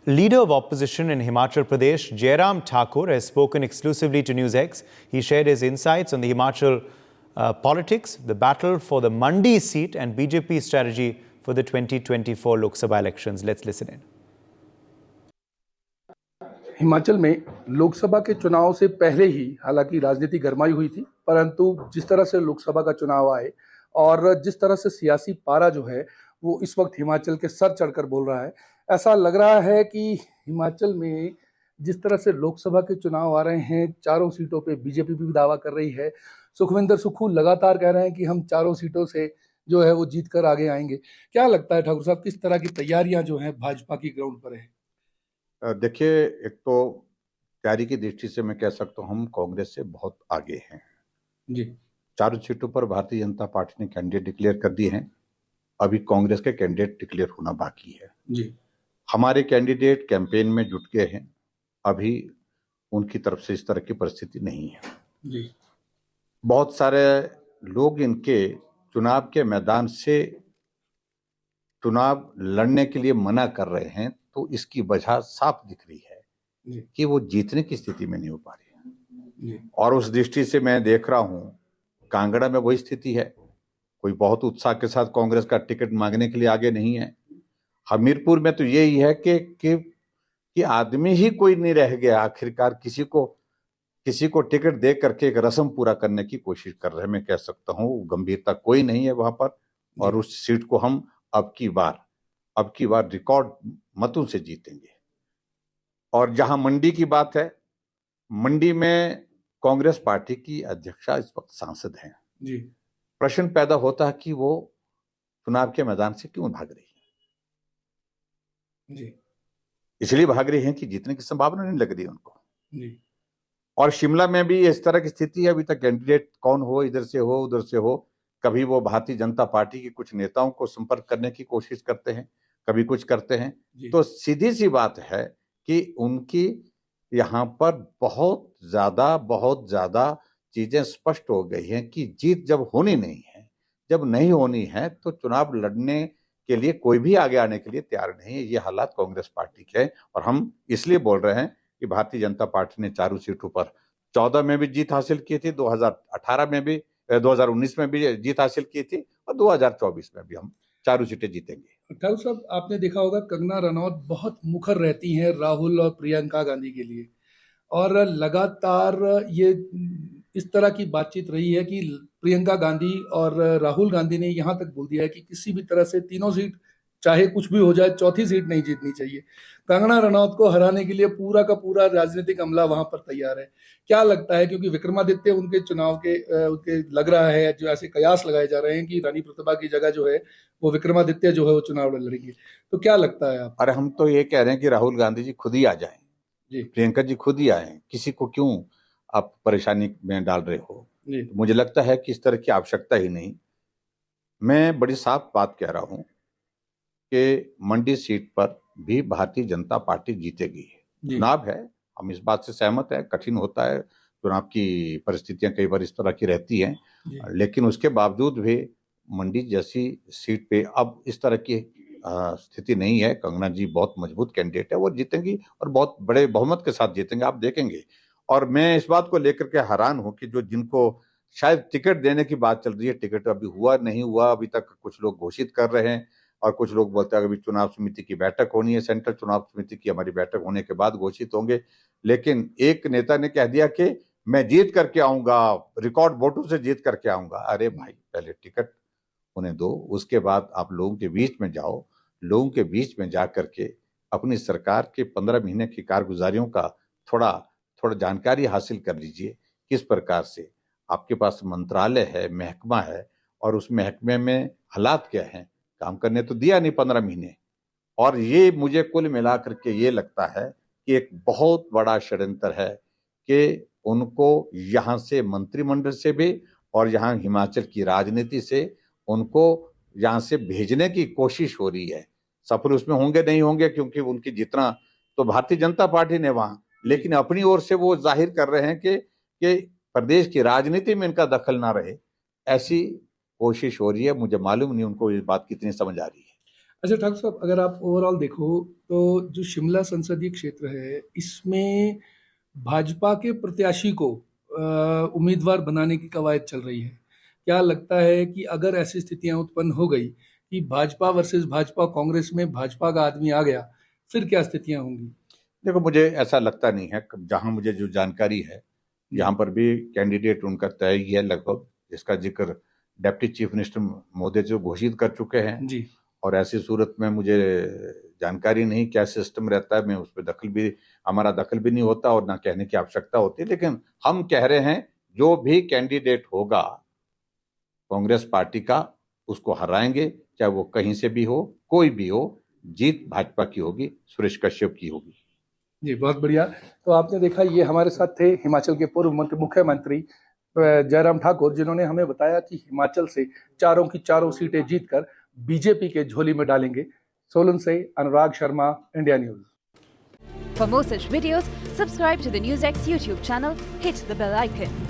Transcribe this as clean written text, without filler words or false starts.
Leader of opposition in Himachal Pradesh, Jairam Thakur, has spoken exclusively to NewsX. He shared his insights on the Himachal politics, the battle for the Mandi seat and BJP's strategy for the 2024 Lok Sabha elections. Let's listen in. Himachal में लोकसभा के चुनाव से पहले ही हालांकि राजनीति गरमाई हुई थी, परंतु जिस तरह से लोकसभा का चुनाव आए और जिस तरह से सियासी पारा जो है वो इस वक्त हिमाचल के सर चढ़कर बोल रहा है, ऐसा लग रहा है कि हिमाचल में जिस तरह से लोकसभा के चुनाव आ रहे हैं, चारों सीटों पे बीजेपी भी दावा कर रही है। सुखविंदर सुक्खू लगातार कह रहे हैं कि हम चारों सीटों से जो है वो जीत कर आगे आएंगे। क्या लगता है ठाकुर साहब, किस तरह की तैयारियां जो हैं भाजपा की ग्राउंड पर है? देखिए, एक तो तैयारी की दृष्टि से मैं कह सकता हूँ हम कांग्रेस से बहुत आगे हैं जी। चारों सीटों पर भारतीय जनता पार्टी ने कैंडिडेट डिक्लेयर कर दिए हैं। अभी कांग्रेस के कैंडिडेट डिक्लेयर होना बाकी है जी। हमारे कैंडिडेट कैंपेन में जुट गए हैं। अभी उनकी तरफ से इस तरह की परिस्थिति नहीं है जी। बहुत सारे लोग इनके चुनाव के मैदान से चुनाव लड़ने के लिए मना कर रहे हैं, तो इसकी वजह साफ दिख रही है जी। कि वो जीतने की स्थिति में नहीं हो पा रही है जी। और उस दृष्टि से मैं देख रहा हूं कांगड़ा में वही स्थिति है। कोई बहुत उत्साह के साथ कांग्रेस का टिकट मांगने के लिए आगे नहीं है। हमीरपुर में तो यही है कि आदमी ही कोई नहीं रह गया। आखिरकार किसी को टिकट दे करके एक रस्म पूरा करने की कोशिश कर रहे हैं। मैं कह सकता हूं गंभीरता कोई नहीं है वहां पर और उस सीट को हम अब की बार रिकॉर्ड मतों से जीतेंगे। और जहां मंडी की बात है, मंडी में कांग्रेस पार्टी की अध्यक्षा इस वक्त सांसद हैं जी। प्रश्न पैदा होता है कि वो चुनाव के मैदान से क्यों भाग रही है जी। इसलिए भाग रही हैं कि जीतने की संभावना नहीं लग रही उनको जी। और शिमला में भी इस तरह की स्थिति है। अभी तक कैंडिडेट कौन हो, इधर से हो उधर से हो, कभी वो भारतीय जनता पार्टी के कुछ नेताओं को संपर्क करने की कोशिश करते हैं, कभी कुछ करते हैं। तो सीधी सी बात है कि उनकी यहाँ पर बहुत ज्यादा चीजें स्पष्ट हो गई हैं कि जीत जब होनी नहीं है, जब नहीं होनी है, तो चुनाव लड़ने के लिए कोई भी आगे आने के लिए तैयार नहीं है। ये हालात कांग्रेस पार्टी के हैं और हम इसलिए बोल रहे हैं कि भारतीय जनता पार्टी ने चारों सीटों पर 14 में भी जीत हासिल की थी, 2018 में भी, 2019 में भी जीत हासिल की थी और 2024 में भी हम चारों सीटें जीतेंगे। ठाकुर साहब, आपने देखा होगा कंगना रनौत बहुत मुखर रहती हैं राहुल और प्रियंका गांधी के लिए और लगातार ये इस तरह की बातचीत रही है कि प्रियंका गांधी और राहुल गांधी ने यहाँ तक बोल दिया है कि किसी भी तरह से तीनों सीट चाहे कुछ भी हो जाए, चौथी सीट नहीं जीतनी चाहिए। कंगना रनौत को हराने के लिए पूरा का पूरा राजनीतिक अमला वहां पर तैयार है। क्या लगता है, क्योंकि विक्रमादित्य उनके चुनाव के लग रहा है, जो ऐसे कयास लगाए जा रहे हैं कि रानी प्रतिभा की जगह जो है वो विक्रमादित्य जो है वो चुनाव लड़ेंगे, तो क्या लगता है आप? अरे हम तो ये कह रहे हैं कि राहुल गांधी जी खुद ही आ जाएं, प्रियंका जी खुद ही आए, किसी को क्यों आप परेशानी में डाल रहे हो? तो मुझे लगता है कि इस तरह की आवश्यकता ही नहीं। मैं बड़ी साफ बात कह रहा हूं कि मंडी सीट पर भी भारतीय जनता पार्टी जीतेगी। चुनाव है, हम इस बात से सहमत हैं, कठिन होता है, चुनाव की परिस्थितियां कई बार इस तरह की रहती हैं, लेकिन उसके बावजूद भी मंडी जैसी सीट पे अब इस तरह की स्थिति नहीं है। कंगना जी बहुत मजबूत कैंडिडेट है, वो जीतेंगी और बहुत बड़े बहुमत के साथ जीतेंगे, आप देखेंगे। और मैं इस बात को लेकर के हैरान हूं कि जो जिनको शायद टिकट देने की बात चल रही है, टिकट अभी हुआ नहीं हुआ, अभी तक कुछ लोग घोषित कर रहे हैं और कुछ लोग बोलते हैं अभी चुनाव समिति की बैठक होनी है, सेंट्रल चुनाव समिति की हमारी बैठक होने के बाद घोषित होंगे। लेकिन एक नेता ने कह दिया कि मैं जीत करके आऊंगा, रिकॉर्ड वोटों से जीत करके आऊंगा। अरे भाई, पहले टिकट होने दो, उसके बाद आप लोगों के बीच में जाओ, लोगों के बीच में जा करके अपनी सरकार के 15 महीने की कारगुजारियों का थोड़ा जानकारी हासिल कर लीजिए। किस प्रकार से आपके पास मंत्रालय है, महकमा है और उस महकमे में हालात क्या हैं, काम करने तो दिया नहीं 15 महीने। और ये मुझे कुल मिलाकर के ये लगता है कि एक बहुत बड़ा षड्यंत्र है कि उनको यहाँ से मंत्रिमंडल से भी और यहाँ हिमाचल की राजनीति से उनको यहाँ से भेजने की कोशिश हो रही है। सफल उसमें होंगे नहीं होंगे, क्योंकि उनकी जितना तो भारतीय जनता पार्टी ने वहां, लेकिन अपनी ओर से वो जाहिर कर रहे हैं कि प्रदेश की राजनीति में इनका दखल ना रहे, ऐसी कोशिश हो रही है। मुझे मालूम नहीं उनको ये बात कितनी समझ आ रही है। अच्छा ठाकुर साहब, अगर आप ओवरऑल देखो तो जो शिमला संसदीय क्षेत्र है, इसमें भाजपा के प्रत्याशी को उम्मीदवार बनाने की कवायद चल रही है। क्या लगता है कि अगर ऐसी स्थितियां उत्पन्न हो गई कि भाजपा वर्सेस भाजपा, कांग्रेस में भाजपा का आदमी आ गया, फिर क्या स्थितियां होंगी? देखो, मुझे ऐसा लगता नहीं है। जहां मुझे जो जानकारी है, यहाँ पर भी कैंडिडेट उनका तय ही है लगभग, जिसका जिक्र डिप्टी चीफ मिनिस्टर महोदय जो घोषित कर चुके हैं जी। और ऐसी सूरत में मुझे जानकारी नहीं क्या सिस्टम रहता है, मैं उस पर हमारा दखल भी नहीं होता और ना कहने की आवश्यकता होती। लेकिन हम कह रहे हैं जो भी कैंडिडेट होगा कांग्रेस पार्टी का, उसको हराएंगे, चाहे वो कहीं से भी हो, कोई भी हो। जीत भाजपा की होगी, सुरेश कश्यप की होगी। जी, बहुत बढ़िया। तो आपने देखा, ये हमारे साथ थे हिमाचल के पूर्व मुख्यमंत्री जयराम ठाकुर, जिन्होंने हमें बताया कि हिमाचल से चारों की चारों सीटें जीतकर बीजेपी के झोली में डालेंगे। सोलन से Anurag Sharma, India news. For more such videos, subscribe to the NewsX YouTube channel, hit the bell icon.